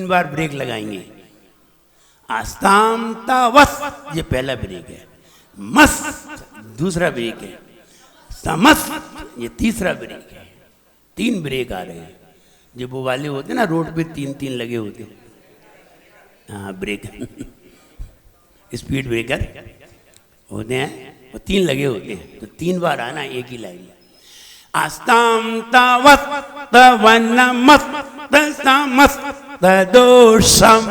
3 बार break लगाएंगे। आस्ताम तावस ये पहला ब्रेक है, मस्त दूसरा ब्रेक है, समस्त ये तीसरा ब्रेक है। 3 ब्रेक आ रहे हैं। जो वो वाले होते ना रोड पे 3-3 लगे होते, हाँ ब्रेक स्पीड ब्रेकर होते हैं, वो 3 लगे होते हैं। तो 3 बार आना एक ही लाइन। आस्ताम तावस तवनमस समस दोषम।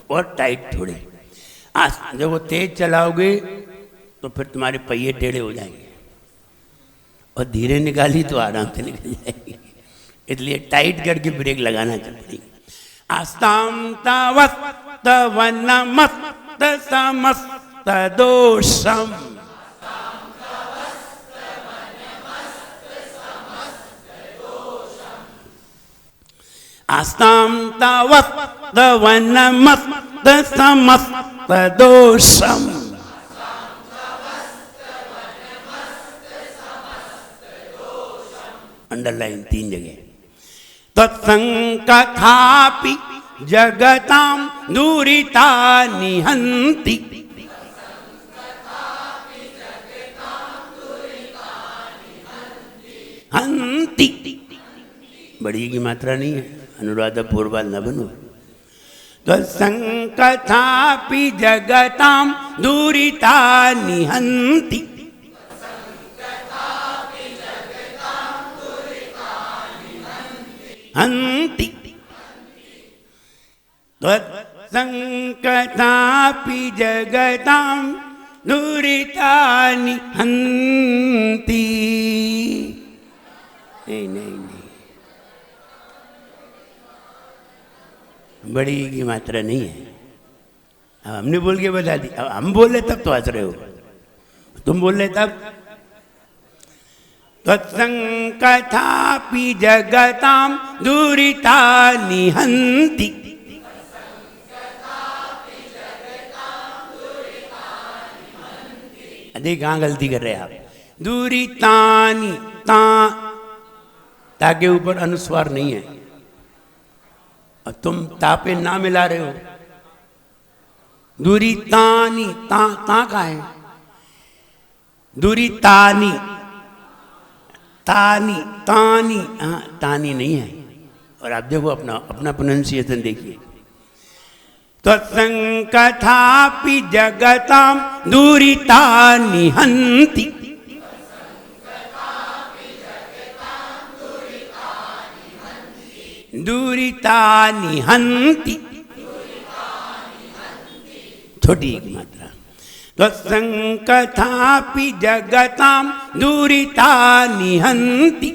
और टाइट थोड़े। जब वो तेज चलाओगे तो फिर तुम्हारे पहिए टेढ़े हो जाएंगे, और धीरे निकाली तो आराम से निकल जाएगी। इसलिए टाइट करके ब्रेक लगाना चाहिए। आस्ताम तावस तवनमस समस दोषम। आस्ताम तावस तवनमस समस दोषम। अंडरलाइन 3 जगह। तत्संकथापि जगताम दूरिता निहंति। हंति बड़ी की मात्रा नहीं है, अनुराधा पूर्वाल न बनो। तत्संकथापि जगताम दूरिता निहंति। हंति तत्संकथापि जगतां दुरितानि हन्ति। नहीं, बड़ी की मात्रा नहीं है। अब हमने बोल के बता दी, अब हम बोले तब तो हंस रहे हो, तुम बोल रहे तब। तत्संकथापि जगतां दुरितानि हन्ति। देख कहाँ गलती कर रहे हैं आप। दुरितानि ता के ऊपर अनुस्वार नहीं है, और तुम ता पे ना मिला रहे हो। दुरितानि ता कहाँ है? दुरितानि तानी तानी, हाँ तानी नहीं है। और आप देखो अपना प्रोनाउंसिएशन देखिए। तत्संकथापि जगतां दुरितानि हन्ति। दुरितानि हन्ति, छोटी एक मात्रा। तत्संकथापि जगतां दुरितानि हन्ति।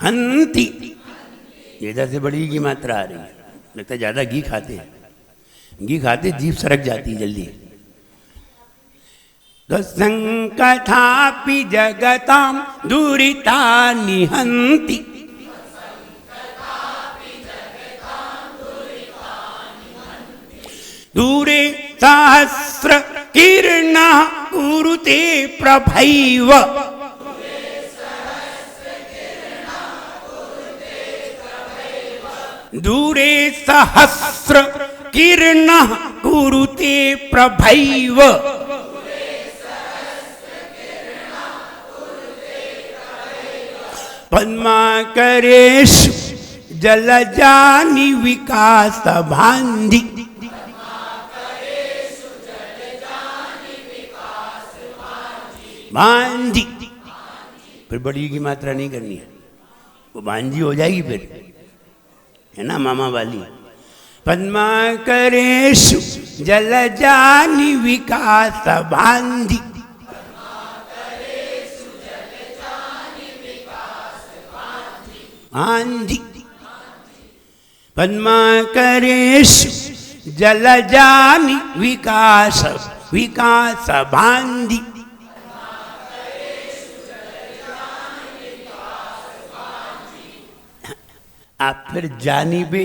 हन्ति इधर से बड़ी की मात्रा आ रही है, लगता है ज्यादा घी खाते हैं। घी खाते जीभ सरक जाती है जल्दी। तत्संकथापि जगतां दुरितानि हन्ति। दूरे सहस्र किरणः कुरुते प्रभैव। दूरे सहस्र किरणः कुरुते प्रभैव। पद्माकरेषु जलजानि विकासभान्धि। भांजी फिर बड़ी की मात्रा नहीं करनी है, वो भांजी हो जाएगी फिर, है ना मामा वाली। पद्माकरेषु जलजानि विकासभान्धि। भांजी पद्माकरेषु जलजानि विकासभान्धि। आप फिर जानी पे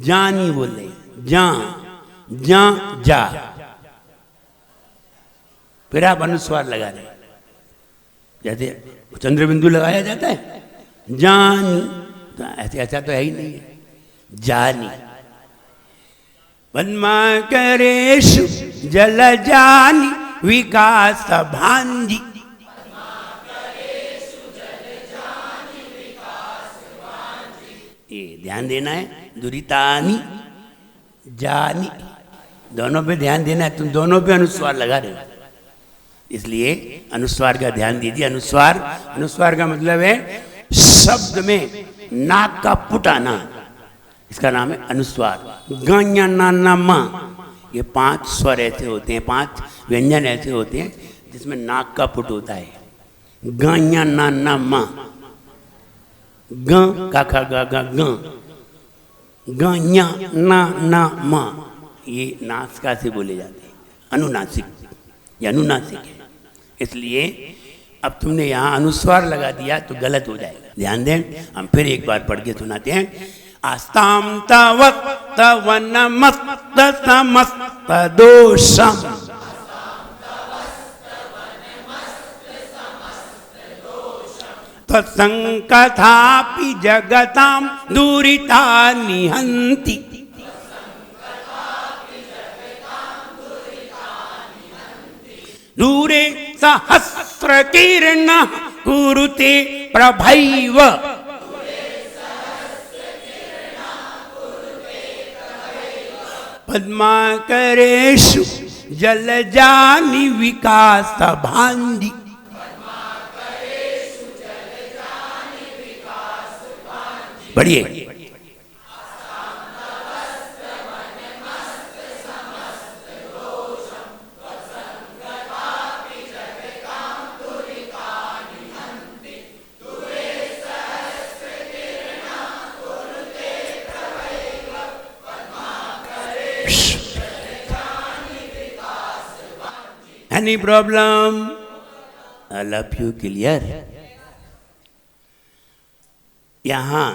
जानी बोले, जा जा जा, फिर आप अनुस्वार लगा रहे हैं। जैसे चंद्र बिंदु लगाया जाता है, जान, तो ऐसे ऐसा तो है ही नहीं है, जानी। पद्माकरेषु जल जानी विकास भांजी। ये ध्यान देना है, दुरितानी जानी, दोनों पे ध्यान देना है। तुम दोनों पे अनुस्वार लगा रहे हो, इसलिए अनुस्वार का ध्यान दीजिए। अनुस्वार, अनुस्वार का मतलब है शब्द में नाक का पुट आना, इसका नाम है अनुस्वार। ग ना ना मा, ये 5 स्वर ऐसे होते हैं, 5 व्यंजन ऐसे होते हैं जिसमें नाक का पुट होता है। ग ना ना मा, ग का खा गा गा ग, ग ना ना मा, ये नासिका से बोले जाते हैं, अनुनासिक, ये अनुनासिक है। इसलिए अब तुमने यहाँ अनुस्वार लगा दिया तो गलत हो जाएगा। ध्यान दें, हम फिर एक बार पढ़ के सुनाते हैं। आस्ताम तवत तवन मस्त समस्त दोषम, तत्संकथापि जगताम दूरिता निहंति। दूरे सहस्र किरण कुरुते प्रभैव, पद्माकरेषु जलजानि विकास भांजी। बढ़िए। Any problem? I love you, clear? यहाँ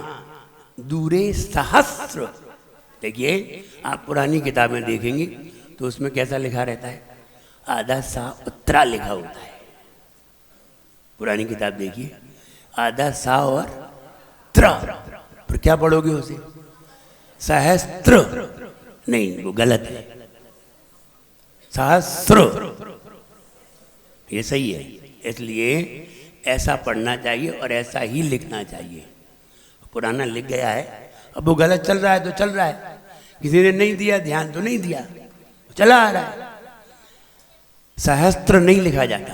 दूरे सहस्र, देखिए आप पुरानी किताबें देखेंगे तो उसमें कैसा लिखा रहता है, आधा सा उत्तरा लिखा होता है। पुरानी किताब देखिए, आधा सा और त्र, पर क्या पढ़ोगे उसे, सहस्त्र नहीं, वो गलत है, सहस्त्र ये सही है। इसलिए ऐसा पढ़ना चाहिए और ऐसा ही लिखना चाहिए। पुराना लिख गया है, अब वो गलत चल रहा है तो चल रहा है, किसी ने नहीं दिया ध्यान तो नहीं दिया, चला आ रहा है। सहस्त्र नहीं लिखा जाता,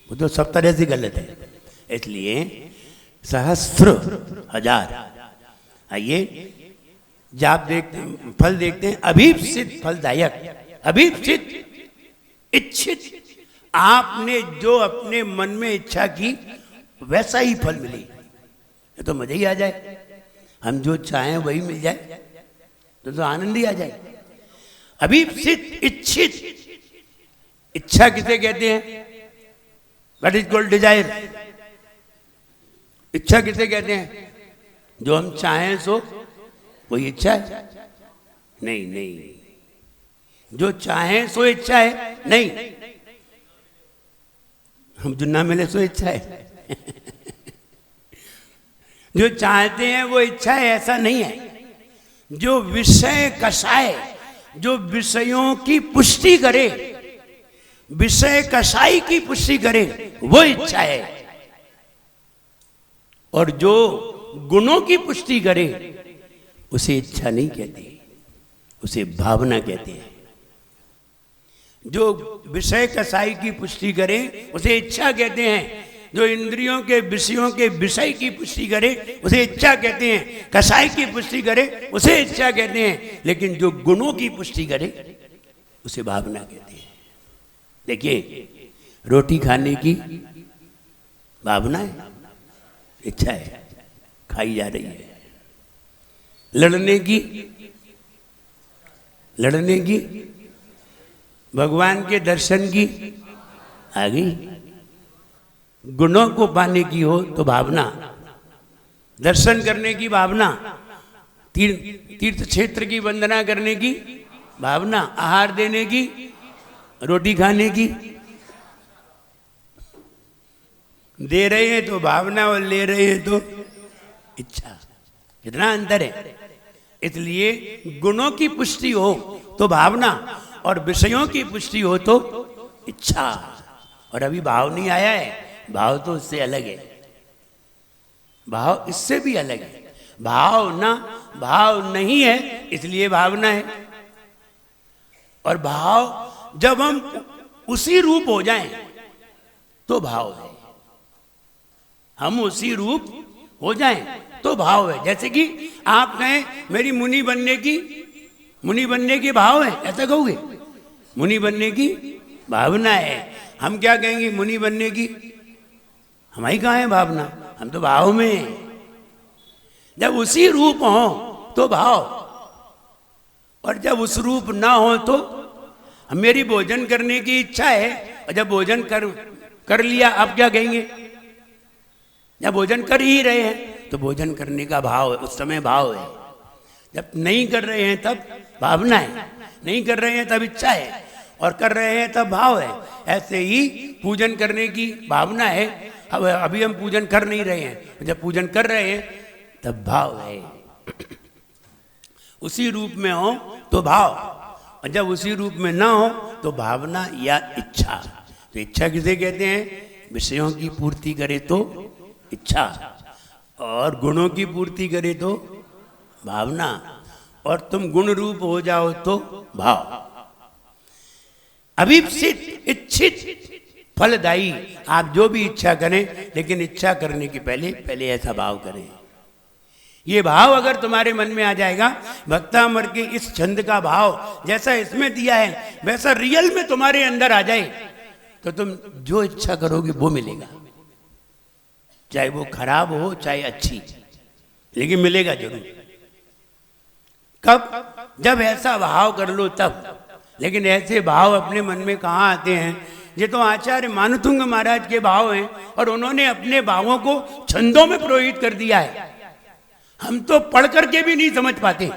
वो तो सब तरह से गलत है। इसलिए सहस्त्र, हजार। आइए जाप देखते हैं, फल देखते हैं। अभीप्सित फलदायक, अभीप्सित इच्छित, आपने जो अपने मन में इच्छा की वैसा ही फल मिले, ये तो मजा ही आ जाए। हम जो चाहें वही मिल जाए तो आनंद ही आ जाए। अभीप्सित इच्छित, इच्छा किसे कहते हैं, व्हाट इज कॉल्ड डिजायर। इच्छा किसे कहते हैं, जो हम चाहें सो वही इच्छा है। नहीं नहीं, जो चाहें सो इच्छा है नहीं, हम जो ना मिले सो इच्छा है। जो चाहते हैं वो इच्छा है, ऐसा नहीं है। जो विषय कषाय, जो विषयों की पुष्टि करे, विषय कषाई की पुष्टि करे, वो इच्छा है। और जो गुणों की पुष्टि करे उसे इच्छा नहीं कहते, उसे भावना कहते हैं। जो विषय कसाई की पुष्टि करे उसे इच्छा कहते हैं। जो इंद्रियों के विषयों के विषय की पुष्टि करे उसे इच्छा कहते हैं। कसाई की पुष्टि करे उसे इच्छा कहते हैं। लेकिन जो गुणों की पुष्टि करे उसे भावना कहते हैं। देखिए, रोटी खाने की भावना है, इच्छा है, खाई जा रही है। लड़ने की, भगवान के दर्शन की आ गई। गुणों को पाने की हो तो भावना, दर्शन करने की भावना, तीर्थ क्षेत्र की वंदना करने की भावना, आहार देने की रोटी खाने की दे रहे हैं तो भावना और ले रहे हैं तो इच्छा। कितना अंतर है। इसलिए गुणों की पुष्टि हो तो भावना और विषयों की पुष्टि हो तो इच्छा। और अभी भाव नहीं आया है, भाव तो उससे अलग है, भाव इससे भी अलग है। भाव ना भाव नहीं है इसलिए भावना है। और भाव जब हम उसी रूप हो जाएं तो भाव है। हम उसी रूप हो जाएं तो भाव है। जैसे कि आप कहें मेरी मुनि बनने की भाव है, ऐसा कहोगे? मुनि बनने की भावना है। हम क्या कहेंगे? मुनि बनने की हमारी कहाँ है भावना, हम तो भाव में हैं। जब उसी रूप हो तो भाव, और जब उस रूप ना हो तो मेरी भोजन करने की इच्छा है, और जब भोजन कर लिया आप क्या कहेंगे? जब भोजन कर ही रहे हैं तो भोजन करने का भाव है, उस समय भाव है। जब नहीं कर रहे हैं तब भावना है, नहीं कर रहे हैं तब इच्छा है, और कर रहे हैं तब भाव है। ऐसे ही पूजन करने की भावना है, अभी हम पूजन कर नहीं रहे हैं, जब पूजन कर रहे हैं तब भाव है। उसी रूप में हो तो भाव, और जब उसी रूप में ना हो तो भावना या इच्छा। तो इच्छा किसे कहते हैं? विषयों की पूर्ति करे तो इच्छा, और गुणों की पूर्ति करे तो भावना, और तुम गुण रूप हो जाओ तो भाव। अभीप्सित, इच्छित, फलदायी। आप जो भी इच्छा करें, लेकिन इच्छा करने के पहले ऐसा भाव करें। ये भाव अगर तुम्हारे मन में आ जाएगा, भक्तामर के इस छंद का भाव जैसा इसमें दिया है वैसा रियल में तुम्हारे अंदर आ जाए, तो तुम जो इच्छा करोगे वो मिलेगा। चाहे वो खराब हो चाहे अच्छी, लेकिन मिलेगा जरूर। कब? जब ऐसा भाव कर लो तब। लेकिन ऐसे भाव अपने मन में कहाँ आते हैं? ये तो आचार्य मानतुंग महाराज के भाव हैं, और उन्होंने अपने भावों को छंदों में प्रोहित कर दिया है। हम तो पढ़ करके भी नहीं समझ पाते।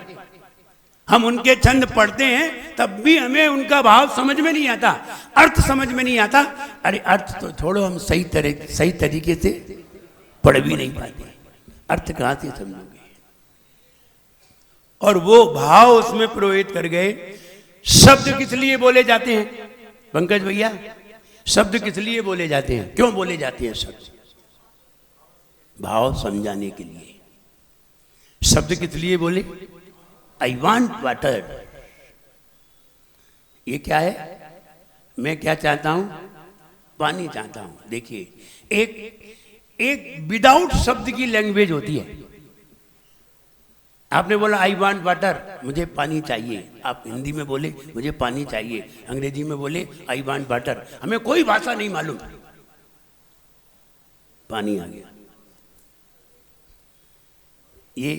हम उनके छंद पढ़ते हैं तब भी हमें उनका भाव समझ में नहीं आता, अर्थ समझ में नहीं आता। अरे अर्थ तो छोड़ो, हम सही तरीके से पढ़ भी नहीं पाते, अर्थ कहाँ से समझोगे? और वो भाव उसमें प्रोहित कर गए। शब्द किस लिए बोले जाते हैं पंकज भैया? शब्द किस लिए बोले जाते हैं? क्यों बोले जाते हैं शब्द? भाव समझाने के लिए। शब्द किस लिए बोले? I want water. ये क्या है? मैं क्या चाहता हूं? पानी चाहता हूं। देखिए, एक विदाउट शब्द की लैंग्वेज होती है। आपने बोला आई वांट वाटर, मुझे पानी चाहिए। आप हिंदी में बोले मुझे पानी चाहिए, अंग्रेजी में बोले आई वांट वाटर। हमें कोई भाषा नहीं मालूम, पानी आ गया। ये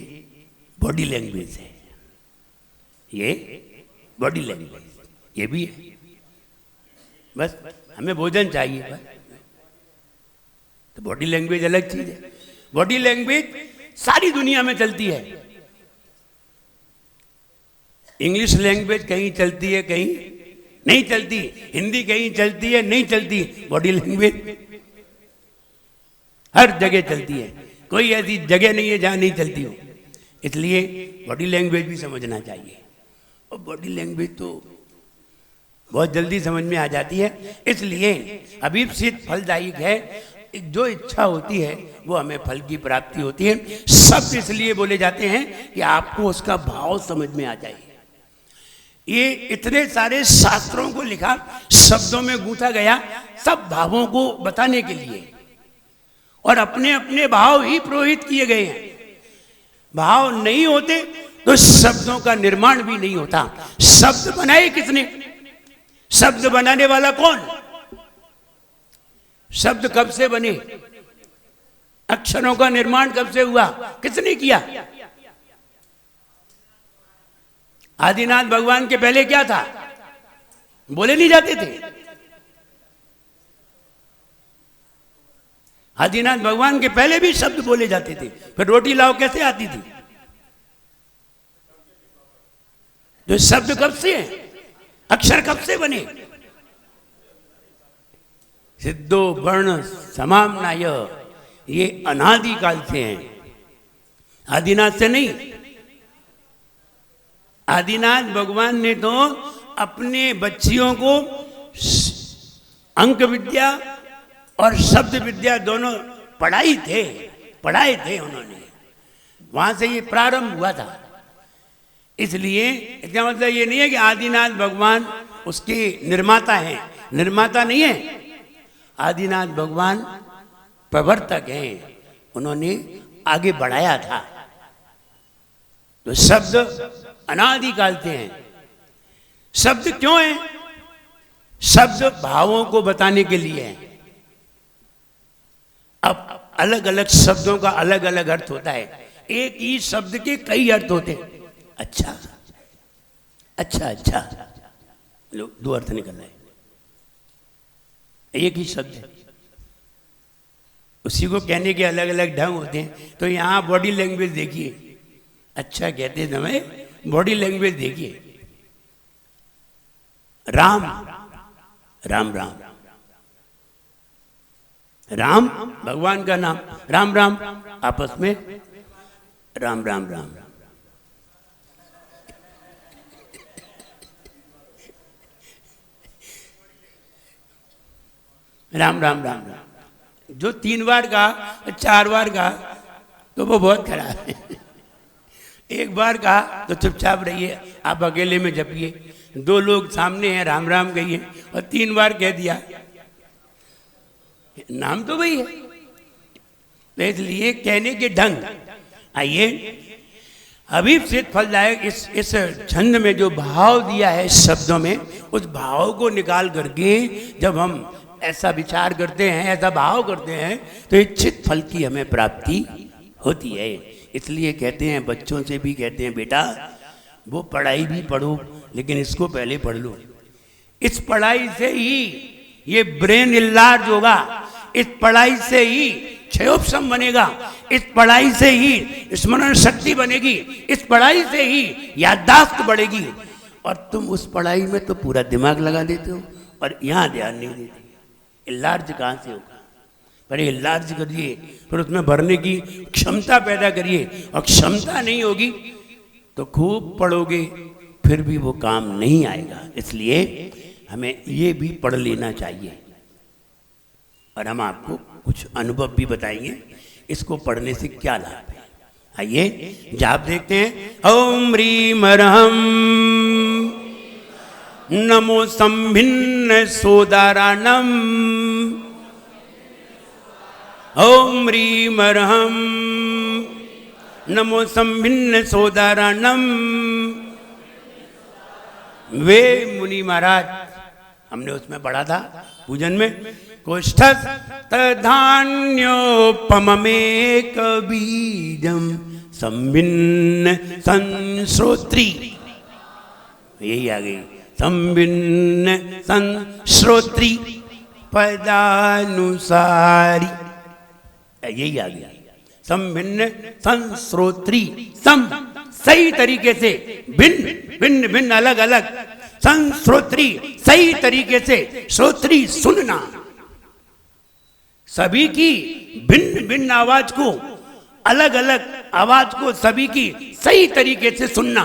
बॉडी लैंग्वेज है, ये बॉडी लैंग्वेज, ये भी है। बस हमें भोजन चाहिए, बस। तो बॉडी लैंग्वेज अलग चीज है। बॉडी लैंग्वेज सारी दुनिया में चलती है। इंग्लिश लैंग्वेज कहीं चलती है, कहीं नहीं चलती। हिंदी कहीं चलती है, नहीं चलती। बॉडी लैंग्वेज हर जगह चलती है, कोई ऐसी जगह नहीं है जहां नहीं चलती हो। इसलिए बॉडी लैंग्वेज भी समझना चाहिए, और बॉडी लैंग्वेज तो बहुत जल्दी समझ में आ जाती है। इसलिए अभीप्सित फलदायक है। जो इच्छा होती है वो हमें फल की प्राप्ति होती है। शब्द इसलिए बोले जाते हैं कि आपको उसका भाव समझ में आ जाए। ये इतने सारे शास्त्रों को लिखा, शब्दों में गूंथा गया, सब भावों को बताने के लिए, और अपने अपने भाव ही प्रोहित किए गए हैं। भाव नहीं होते तो शब्दों का निर्माण भी नहीं होता। शब्द बनाए किसने? शब्द बनाने वाला कौन? शब्द कब से बने? अक्षरों का निर्माण कब से हुआ? किसने किया? आदिनाथ भगवान के पहले क्या था? बोले नहीं जाते थे। आदिनाथ भगवान के पहले भी शब्द बोले जाते थे। फिर रोटी लाओ कैसे आती थी? तो शब्द कब से हैं? अक्षर कब से बने? सिद्धो वर्ण समाम्नाय, ये अनादि काल से हैं, आदिनाथ से नहीं। आदिनाथ भगवान ने तो अपने बच्चियों को अंक विद्या और शब्द विद्या दोनों पढ़ाए थे उन्होंने, वहां से ये प्रारंभ हुआ था। इसलिए इसका मतलब ये नहीं है कि आदिनाथ भगवान उसके निर्माता हैं, निर्माता नहीं है। आदिनाथ भगवान प्रवर्तक हैं, उन्होंने आगे बढ़ाया था। तो शब्द अनादिकाल से हैं। शब्द क्यों है? शब्द भावों को बताने के लिए है। अब अलग अलग शब्दों का अलग अलग अर्थ होता है। एक ही शब्द के कई अर्थ होते हैं। अच्छा अच्छा अच्छा, लो दो अर्थ निकल रहे, एक ही शब्द है, उसी को कहने के अलग अलग ढंग होते हैं। तो यहां बॉडी लैंग्वेज देखिए, अच्छा कहते समय बॉडी लैंग्वेज देखिए। राम राम राम, राम भगवान का नाम, राम राम आपस में राम राम राम। राम राम राम राम जो 3 बार का 4 बार का तो वो बहुत खराब है। एक बार कहा तो चुपचाप रहिए, आप अकेले में जपिए। 2 लोग सामने हैं, राम राम कहिए, और 3 बार कह दिया, नाम तो वही है। तो इसलिए कहने के ढंग। आइए, अभिप्सित फलदायक इस छंद में जो भाव दिया है शब्दों में, उस भाव को निकाल करके जब हम ऐसा विचार करते हैं, ऐसा भाव करते हैं, तो इच्छित फल की हमें प्राप्ति होती है। इसलिए कहते हैं, बच्चों से भी कहते हैं, बेटा वो पढ़ाई भी पढ़ो, लेकिन इसको पहले पढ़ लो। इस पढ़ाई से ही ये ब्रेन इलाज होगा, इस पढ़ाई से ही क्षयोपशम बनेगा, इस पढ़ाई से ही स्मरण शक्ति बनेगी, इस पढ़ाई से ही याददाश्त बढ़ेगी। और तुम उस पढ़ाई में तो पूरा दिमाग लगा देते हो और यहाँ ध्यान नहीं देते। इलाज कहाँ से होगा? पर इलाज करिए, फिर उसमें भरने की क्षमता पैदा करिए, और क्षमता नहीं होगी तो खूब पढ़ोगे फिर भी वो काम नहीं आएगा। इसलिए हमें ये भी पढ़ लेना चाहिए। और हम आपको कुछ अनुभव भी बताएंगे इसको पढ़ने से क्या लाभ है। आइए जाप देखते हैं। ओम ह्रीम ह्रम नमो संभिन्न सोदाराणम। ओम ह्रीम ह्रम नमो संभिन्न सोदाराणम। वे मुनि महाराज, हमने उसमें पढ़ा था पूजन में, कोष्ठस तधान्योपमेक बीजम संभिन्न संश्रोत्री। यही आ गई, संभिन्न संश्रोत्री पदानुसारी, यही आ गया। संभिन्न संश्रोत्री, सम सही तरीके से, भिन्न भिन्न भिन्न अलग अलग, संश्रोत्री सही तरीके से, श्रोत्री सुनना, सभी की भिन्न भिन्न आवाज को, अलग अलग आवाज को सभी की सही तरीके से सुनना।